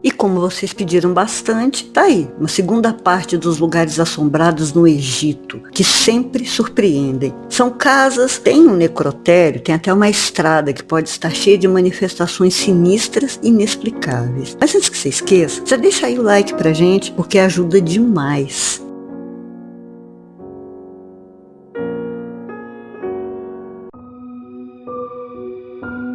E como vocês pediram bastante, tá aí, uma segunda parte dos lugares assombrados no Egito, que sempre surpreendem. São casas, tem um necrotério, tem até uma estrada que pode estar cheia de manifestações sinistras e inexplicáveis. Mas antes que você esqueça, já deixa aí o like pra gente, porque ajuda demais.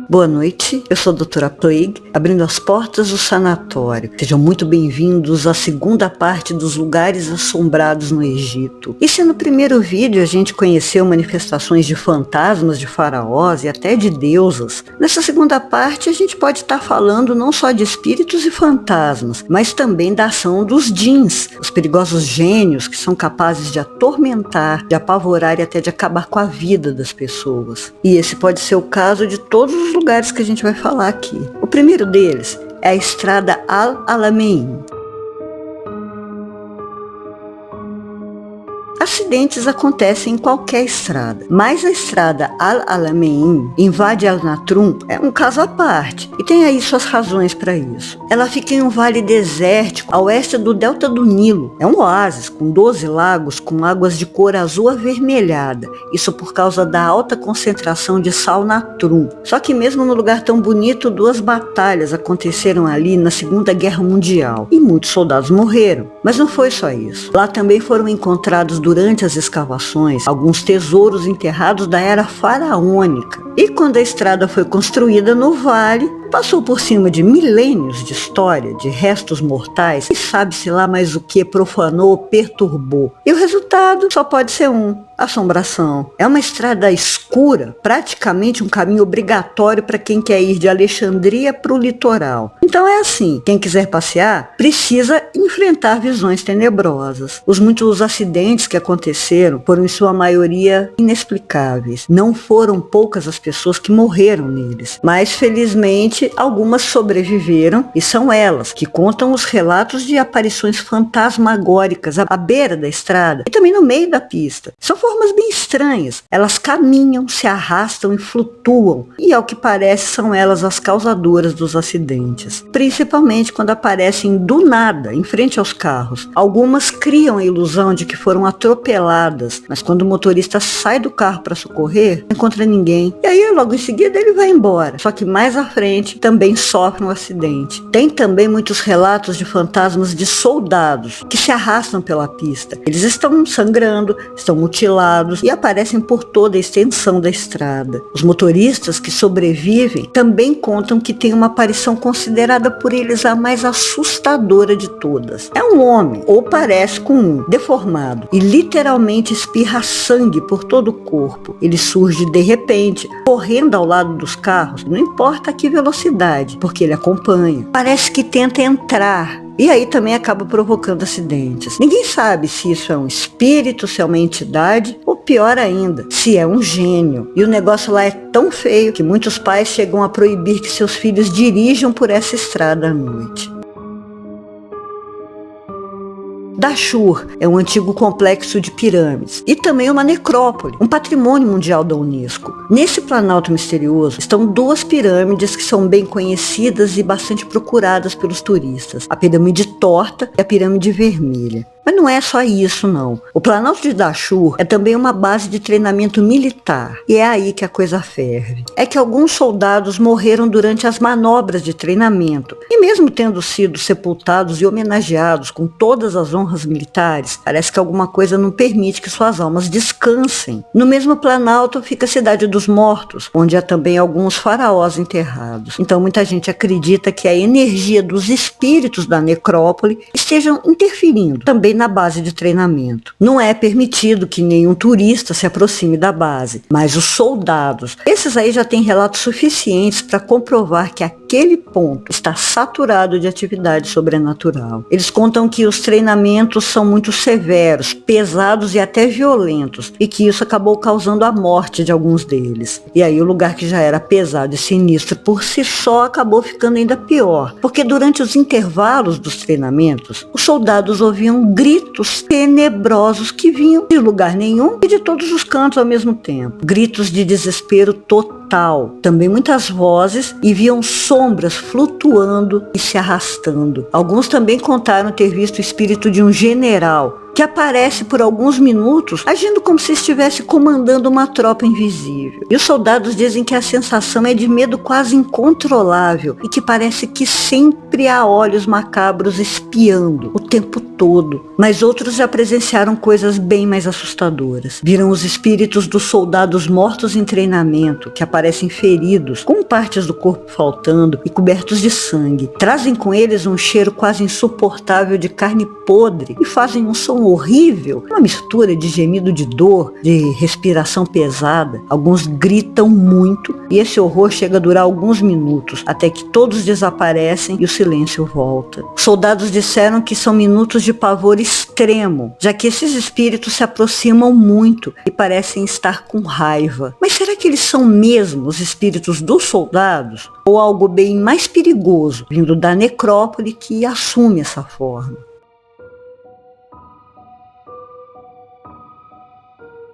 Boa noite, eu sou a Doutora Plague, abrindo as portas do sanatório. Sejam muito bem-vindos à segunda parte dos lugares assombrados no Egito. E se no primeiro vídeo a gente conheceu manifestações de fantasmas de faraós e até de deusas, nessa segunda parte a gente pode estar falando não só de espíritos e fantasmas, mas também da ação dos djinns, os perigosos gênios que são capazes de atormentar, de apavorar e até de acabar com a vida das pessoas. E esse pode ser o caso de todos os lugares que a gente vai falar aqui. O primeiro deles é a estrada Al-Alamein. Acidentes acontecem em qualquer estrada, mas a estrada Al-Alamein em Wadi al-Natrum é um caso à parte e tem aí suas razões para isso. Ela fica em um vale desértico a oeste do delta do Nilo. É um oásis com 12 lagos com águas de cor azul avermelhada, isso por causa da alta concentração de sal natrum. Só que mesmo no lugar tão bonito, 2 batalhas aconteceram ali na Segunda Guerra Mundial e muitos soldados morreram. Mas não foi só isso. Lá também foram encontrados durante as escavações alguns tesouros enterrados da era faraônica. E quando a estrada foi construída no vale, passou por cima de milênios de história, de restos mortais, e sabe-se lá mais o que profanou, perturbou. E o resultado só pode ser assombração. É uma estrada escura, praticamente um caminho obrigatório para quem quer ir de Alexandria para o litoral. Então é assim, quem quiser passear, precisa enfrentar visões tenebrosas. Os muitos acidentes que aconteceram foram em sua maioria inexplicáveis. Não foram poucas as pessoas que morreram neles, mas felizmente algumas sobreviveram e são elas que contam os relatos de aparições fantasmagóricas à beira da estrada e também no meio da pista. São formas bem estranhas. Elas caminham, se arrastam e flutuam e ao que parece são elas as causadoras dos acidentes. Principalmente quando aparecem do nada, em frente aos carros. Algumas criam a ilusão de que foram atropeladas, mas quando o motorista sai do carro para socorrer, não encontra ninguém. E aí logo em seguida ele vai embora. Só que mais à frente também sofre um acidente. Tem também muitos relatos de fantasmas de soldados que se arrastam pela pista. Eles estão sangrando, estão mutilados e aparecem por toda a extensão da estrada. Os motoristas que sobrevivem também contam que tem uma aparição considerada por eles a mais assustadora de todas. É um homem, ou parece com deformado, e literalmente espirra sangue por todo o corpo. Ele surge de repente, correndo ao lado dos carros, não importa a que velocidade, porque ele acompanha. Parece que tenta entrar. E aí também acaba provocando acidentes. Ninguém sabe se isso é um espírito, se é uma entidade, ou pior ainda, se é um gênio. E o negócio lá é tão feio que muitos pais chegam a proibir que seus filhos dirijam por essa estrada à noite. Dashur é um antigo complexo de pirâmides e também uma necrópole, um patrimônio mundial da Unesco. Nesse planalto misterioso estão 2 pirâmides que são bem conhecidas e bastante procuradas pelos turistas, a pirâmide torta e a pirâmide vermelha. Mas não é só isso não. O Planalto de Dashur é também uma base de treinamento militar. E é aí que a coisa ferve. É que alguns soldados morreram durante as manobras de treinamento. E mesmo tendo sido sepultados e homenageados com todas as honras militares, parece que alguma coisa não permite que suas almas descansem. No mesmo Planalto fica a Cidade dos Mortos, onde há também alguns faraós enterrados. Então muita gente acredita que a energia dos espíritos da necrópole estejam interferindo também na base de treinamento. Não é permitido que nenhum turista se aproxime da base, mas os soldados, esses aí já têm relatos suficientes para comprovar que aquele ponto está saturado de atividade sobrenatural. Eles contam que os treinamentos são muito severos, pesados e até violentos, e que isso acabou causando a morte de alguns deles. E aí o lugar que já era pesado e sinistro por si só acabou ficando ainda pior, porque durante os intervalos dos treinamentos, os soldados ouviam gritos gritos tenebrosos que vinham de lugar nenhum e de todos os cantos ao mesmo tempo. Gritos de desespero total. Também muitas vozes e viam sombras flutuando e se arrastando. Alguns também contaram ter visto o espírito de um general que aparece por alguns minutos agindo como se estivesse comandando uma tropa invisível. E os soldados dizem que a sensação é de medo quase incontrolável e que parece que sempre há olhos macabros espiando o tempo todo. Mas outros já presenciaram coisas bem mais assustadoras. Viram os espíritos dos soldados mortos em treinamento, que aparecem feridos, com partes do corpo faltando e cobertos de sangue. Trazem com eles um cheiro quase insuportável de carne podre e fazem um som horrível, uma mistura de gemido de dor, de respiração pesada. Alguns gritam muito e esse horror chega a durar alguns minutos, até que todos desaparecem e o silêncio volta. Os soldados disseram que são minutos de pavor extremo, já que esses espíritos se aproximam muito e parecem estar com raiva. Mas será que eles são mesmo os espíritos dos soldados? Ou algo bem mais perigoso, vindo da necrópole, que assume essa forma?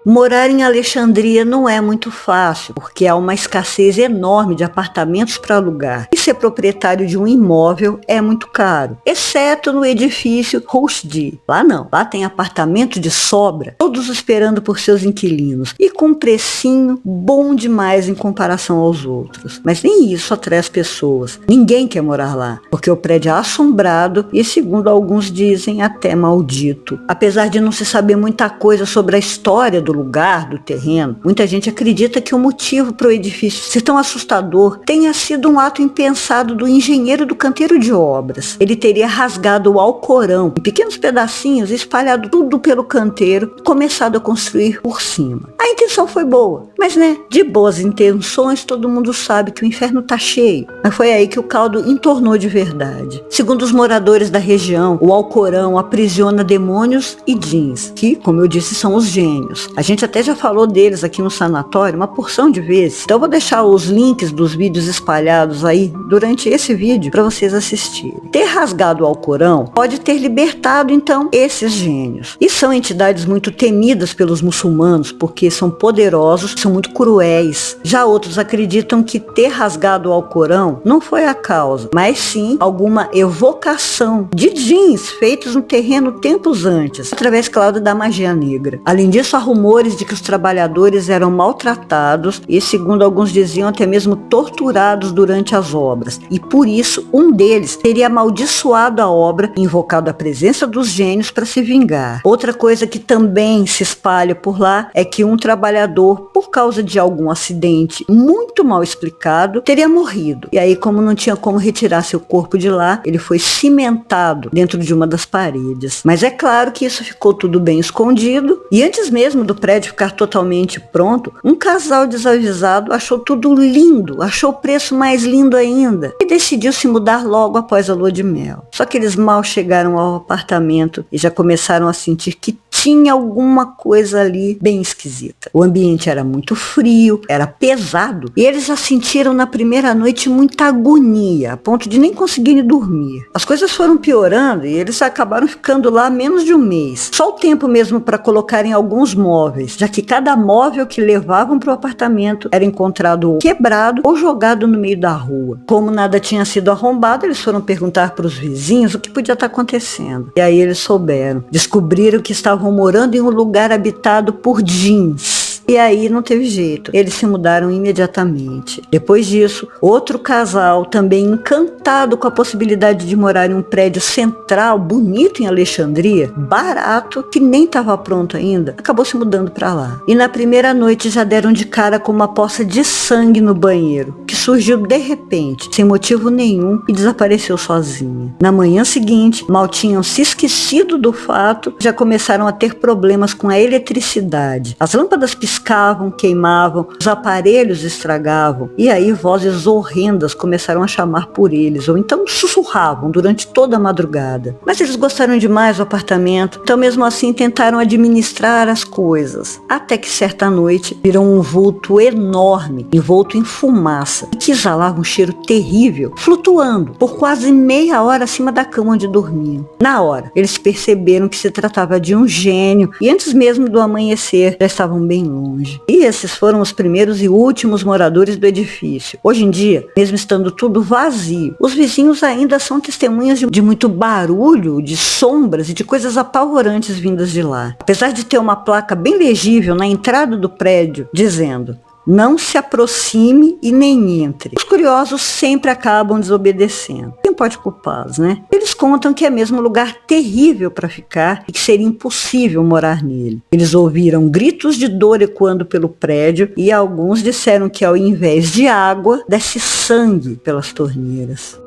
Morar em Alexandria não é muito fácil, porque há uma escassez enorme de apartamentos para alugar. E ser proprietário de um imóvel é muito caro, exceto no edifício Rushdie. Lá não, lá tem apartamento de sobra, todos esperando por seus inquilinos, e com um precinho bom demais em comparação aos outros. Mas nem isso atrai as pessoas. Ninguém quer morar lá, porque o prédio é assombrado e, segundo alguns dizem, até maldito. Apesar de não se saber muita coisa sobre a história do lugar, do terreno, muita gente acredita que o motivo para o edifício ser tão assustador tenha sido um ato impensado do engenheiro do canteiro de obras. Ele teria rasgado o Alcorão em pequenos pedacinhos, espalhado tudo pelo canteiro e começado a construir por cima. A intenção foi boa, mas de boas intenções todo mundo sabe que o inferno tá cheio. Mas foi aí que o caldo entornou de verdade. Segundo os moradores da região, o Alcorão aprisiona demônios e djinns, que, como eu disse, são os gênios. A gente até já falou deles aqui no sanatório uma porção de vezes. Então eu vou deixar os links dos vídeos espalhados aí durante esse vídeo para vocês assistirem. Ter rasgado o Alcorão pode ter libertado então esses gênios. E são entidades muito temidas pelos muçulmanos porque são poderosos, são muito cruéis. Já outros acreditam que ter rasgado o Alcorão não foi a causa, mas sim alguma evocação de djinns feitos no terreno tempos antes, através, claro, da magia negra. Além disso, há rumores de que os trabalhadores eram maltratados e, segundo alguns diziam, até mesmo torturados durante as obras. E por isso, um deles teria amaldiçoado a obra e invocado a presença dos gênios para se vingar. Outra coisa que também se espalha por lá é que um trabalhador, por causa de algum acidente muito mal explicado, teria morrido. E aí, como não tinha como retirar seu corpo de lá, ele foi cimentado dentro de uma das paredes. Mas é claro que isso ficou tudo bem escondido e antes mesmo do prédio ficar totalmente pronto, um casal desavisado achou tudo lindo, achou o preço mais lindo ainda e decidiu se mudar logo após a lua de mel. Só que eles mal chegaram ao apartamento e já começaram a sentir que tinha alguma coisa ali bem esquisita. O ambiente era muito frio, era pesado e eles já sentiram na primeira noite muita agonia, a ponto de nem conseguirem dormir. As coisas foram piorando e eles acabaram ficando lá menos de um mês. Só o tempo mesmo para colocarem alguns móveis, já que cada móvel que levavam para o apartamento era encontrado quebrado ou jogado no meio da rua. Como nada tinha sido arrombado, eles foram perguntar para os vizinhos o que podia estar acontecendo. E aí eles souberam. Descobriram que estavam morando em um lugar habitado por djinns. E aí não teve jeito, eles se mudaram imediatamente. Depois disso, outro casal, também encantado com a possibilidade de morar em um prédio central, bonito em Alexandria, barato, que nem estava pronto ainda, acabou se mudando para lá. E na primeira noite já deram de cara com uma poça de sangue no banheiro, que surgiu de repente, sem motivo nenhum, e desapareceu sozinha. Na manhã seguinte, mal tinham se esquecido do fato, já começaram a ter problemas com a eletricidade. As lâmpadas piscavam riscavam, queimavam, os aparelhos estragavam, e aí vozes horrendas começaram a chamar por eles, ou então sussurravam durante toda a madrugada. Mas eles gostaram demais do apartamento, então mesmo assim tentaram administrar as coisas, até que certa noite viram um vulto enorme, envolto em fumaça, e que exalava um cheiro terrível, flutuando por quase meia hora acima da cama onde dormiam. Na hora, eles perceberam que se tratava de um gênio, e antes mesmo do amanhecer, já estavam bem longe. E esses foram os primeiros e últimos moradores do edifício. Hoje em dia, mesmo estando tudo vazio, os vizinhos ainda são testemunhas de muito barulho, de sombras e de coisas apavorantes vindas de lá. Apesar de ter uma placa bem legível na entrada do prédio, dizendo: não se aproxime e nem entre. Os curiosos sempre acabam desobedecendo. Quem pode culpá-los, né? Eles contam que é mesmo um lugar terrível para ficar e que seria impossível morar nele. Eles ouviram gritos de dor ecoando pelo prédio e alguns disseram que ao invés de água, desce sangue pelas torneiras.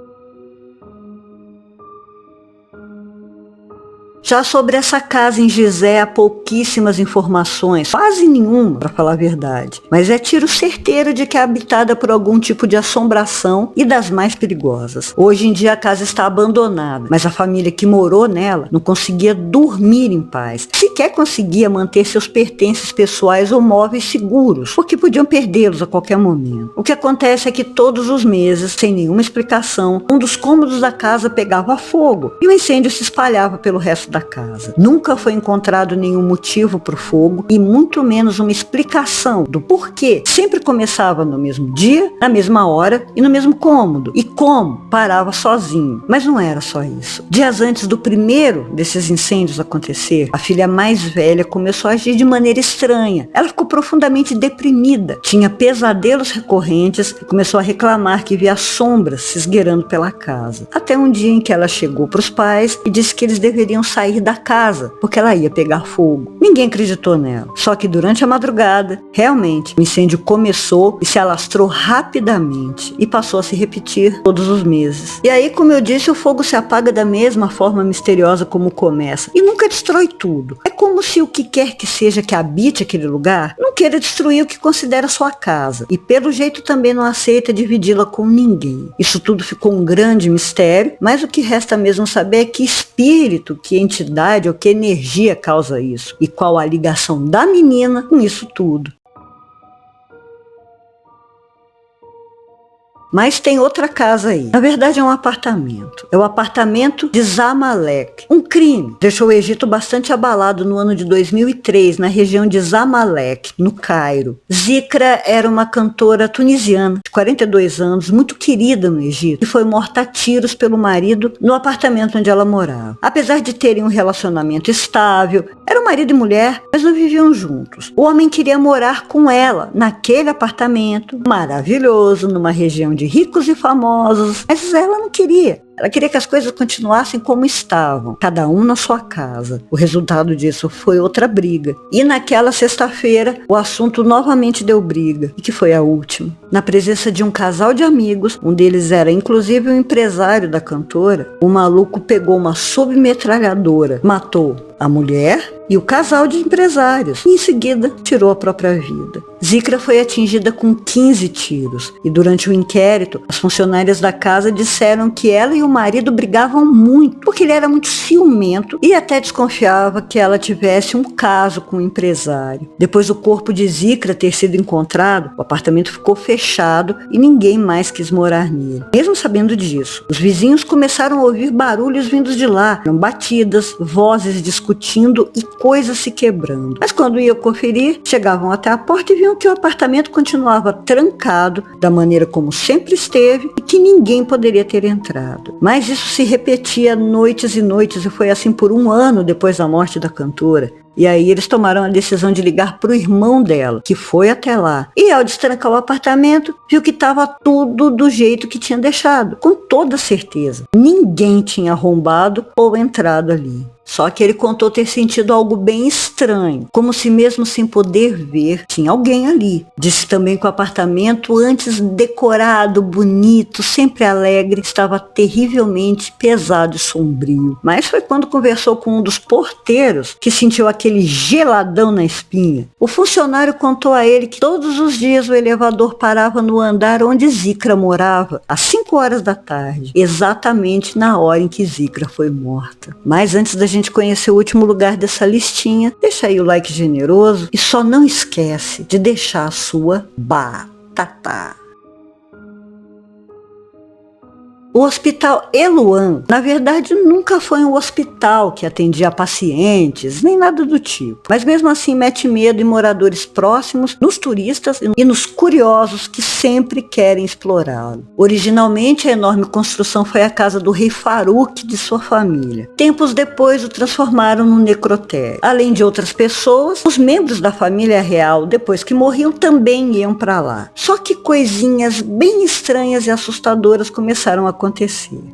Já sobre essa casa em Gizé há pouquíssimas informações, quase nenhuma, para falar a verdade. Mas é tiro certeiro de que é habitada por algum tipo de assombração e das mais perigosas. Hoje em dia a casa está abandonada, mas a família que morou nela não conseguia dormir em paz. Sequer conseguia manter seus pertences pessoais ou móveis seguros, porque podiam perdê-los a qualquer momento. O que acontece é que todos os meses, sem nenhuma explicação, um dos cômodos da casa pegava fogo e o incêndio se espalhava pelo resto da casa. Nunca foi encontrado nenhum motivo para o fogo e muito menos uma explicação do porquê. Sempre começava no mesmo dia, na mesma hora e no mesmo cômodo. E como parava sozinho. Mas não era só isso. Dias antes do primeiro desses incêndios acontecer, a filha mais velha começou a agir de maneira estranha. Ela ficou profundamente deprimida, tinha pesadelos recorrentes e começou a reclamar que via sombras se esgueirando pela casa. Até um dia em que ela chegou para os pais e disse que eles deveriam sair da casa, porque ela ia pegar fogo. Ninguém acreditou nela. Só que durante a madrugada, realmente, o incêndio começou e se alastrou rapidamente e passou a se repetir todos os meses. E aí, como eu disse, o fogo se apaga da mesma forma misteriosa como começa e nunca destrói tudo. É como se o que quer que seja que habite aquele lugar não queira destruir o que considera sua casa e pelo jeito também não aceita dividi-la com ninguém. Isso tudo ficou um grande mistério, mas o que resta mesmo saber é que espírito, que entidade ou que energia causa isso e qual a ligação da menina com isso tudo. Mas tem outra casa aí. Na verdade é um apartamento. É o apartamento de Zamalek. Um crime deixou o Egito bastante abalado no ano de 2003, na região de Zamalek, no Cairo. Zikra era uma cantora tunisiana de 42 anos, muito querida no Egito, e foi morta a tiros pelo marido no apartamento onde ela morava. Apesar de terem um relacionamento estável, eram marido e mulher, mas não viviam juntos. O homem queria morar com ela, naquele apartamento maravilhoso, numa região de ricos e famosos, mas ela não queria. Ela queria que as coisas continuassem como estavam, cada um na sua casa. O resultado disso foi outra briga. E naquela sexta-feira, o assunto novamente deu briga, e que foi a última. Na presença de um casal de amigos, um deles era inclusive o empresário da cantora, o maluco pegou uma submetralhadora, matou a mulher e o casal de empresários, e em seguida tirou a própria vida. Zikra foi atingida com 15 tiros, e durante o inquérito, as funcionárias da casa disseram que ela e o marido brigavam muito, porque ele era muito ciumento e até desconfiava que ela tivesse um caso com o empresário. Depois do corpo de Zikra ter sido encontrado, o apartamento ficou fechado e ninguém mais quis morar nele. Mesmo sabendo disso, os vizinhos começaram a ouvir barulhos vindos de lá, batidas, vozes discutindo e coisas se quebrando. Mas quando iam conferir, chegavam até a porta e viam que o apartamento continuava trancado da maneira como sempre esteve e que ninguém poderia ter entrado. Mas isso se repetia noites e noites e foi assim por um ano depois da morte da cantora. E aí eles tomaram a decisão de ligar para o irmão dela, que foi até lá. E ao destrancar o apartamento, viu que estava tudo do jeito que tinha deixado, com toda certeza. Ninguém tinha arrombado ou entrado ali. Só que ele contou ter sentido algo bem estranho, como se mesmo sem poder ver, tinha alguém ali. Disse também que o apartamento, antes decorado, bonito, sempre alegre, estava terrivelmente pesado e sombrio. Mas foi quando conversou com um dos porteiros que sentiu aquele geladão na espinha. O funcionário contou a ele que todos os dias o elevador parava no andar onde Zicra morava, às 5 horas da tarde, exatamente na hora em que Zicra foi morta. Mas antes da gente conhecer o último lugar dessa listinha, deixa aí o like generoso e só não esquece de deixar a sua batata. O Hospital Helouan, na verdade, nunca foi um hospital que atendia pacientes, nem nada do tipo. Mas mesmo assim mete medo em moradores próximos, nos turistas e nos curiosos que sempre querem explorá-lo. Originalmente, a enorme construção foi a casa do rei Farouk e de sua família. Tempos depois, o transformaram num necrotério. Além de outras pessoas, os membros da família real, depois que morriam, também iam para lá. Só que coisinhas bem estranhas e assustadoras começaram a acontecer.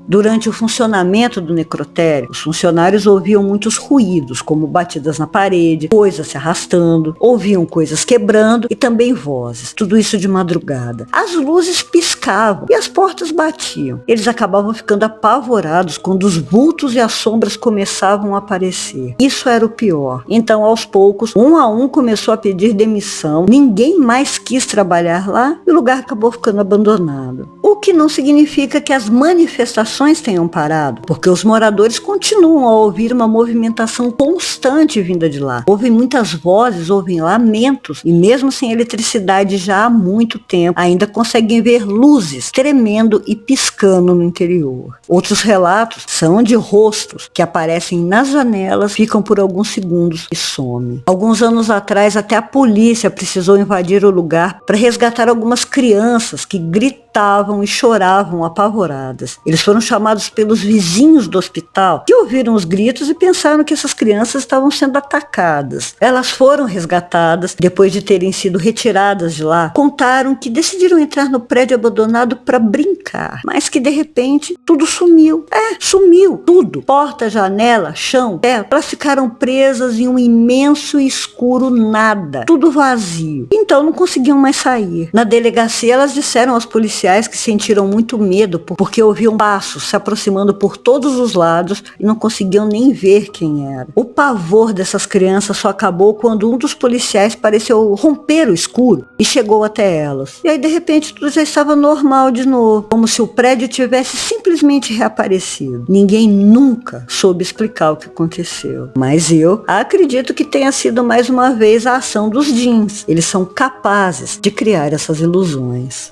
Durante o funcionamento do necrotério, os funcionários ouviam muitos ruídos, como batidas na parede, coisas se arrastando, ouviam coisas quebrando e também vozes. Tudo isso de madrugada. As luzes piscavam e as portas batiam. Eles acabavam ficando apavorados quando os vultos e as sombras começavam a aparecer. Isso era o pior. Então, aos poucos, um a um começou a pedir demissão, ninguém mais quis trabalhar lá e o lugar acabou ficando abandonado. O que não significa que as manifestações tenham parado, porque os moradores continuam a ouvir uma movimentação constante vinda de lá. Ouvem muitas vozes, ouvem lamentos, e mesmo sem eletricidade já há muito tempo, ainda conseguem ver luzes tremendo e piscando no interior. Outros relatos são de rostos que aparecem nas janelas, ficam por alguns segundos e somem. Alguns anos atrás, até a polícia precisou invadir o lugar para resgatar algumas crianças que gritavam e choravam apavoradas. Eles foram chamados pelos vizinhos do hospital, que ouviram os gritos e pensaram que essas crianças estavam sendo atacadas. Elas foram resgatadas, depois de terem sido retiradas de lá, contaram que decidiram entrar no prédio abandonado para brincar, mas que de repente tudo sumiu. Sumiu tudo. Porta, janela, chão, teto, elas ficaram presas em um imenso e escuro nada, tudo vazio. Então não conseguiam mais sair. Na delegacia elas disseram aos policiais que sentiram muito medo porque ouviam passos se aproximando por todos os lados e não conseguiam nem ver quem era. O pavor dessas crianças só acabou quando um dos policiais pareceu romper o escuro e chegou até elas. E aí de repente tudo já estava normal de novo, como se o prédio tivesse simplesmente reaparecido. Ninguém nunca soube explicar o que aconteceu. Mas eu acredito que tenha sido mais uma vez a ação dos djinns. Eles são capazes de criar essas ilusões.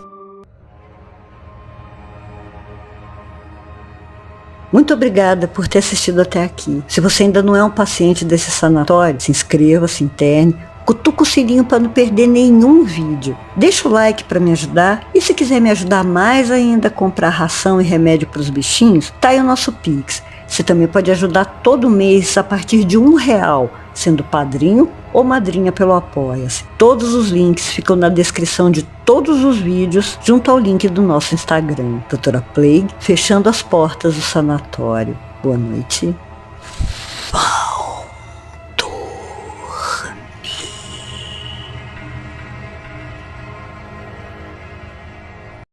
Muito obrigada por ter assistido até aqui. Se você ainda não é um paciente desse sanatório, se inscreva, se interne, cutuca o sininho para não perder nenhum vídeo. Deixa o like para me ajudar e se quiser me ajudar mais ainda a comprar ração e remédio para os bichinhos, tá aí o nosso Pix. Você também pode ajudar todo mês a partir de R$1, sendo padrinho ou madrinha pelo Apoia-se. Todos os links ficam na descrição de todos os vídeos, junto ao link do nosso Instagram. Doutora Plague, fechando as portas do sanatório. Boa noite.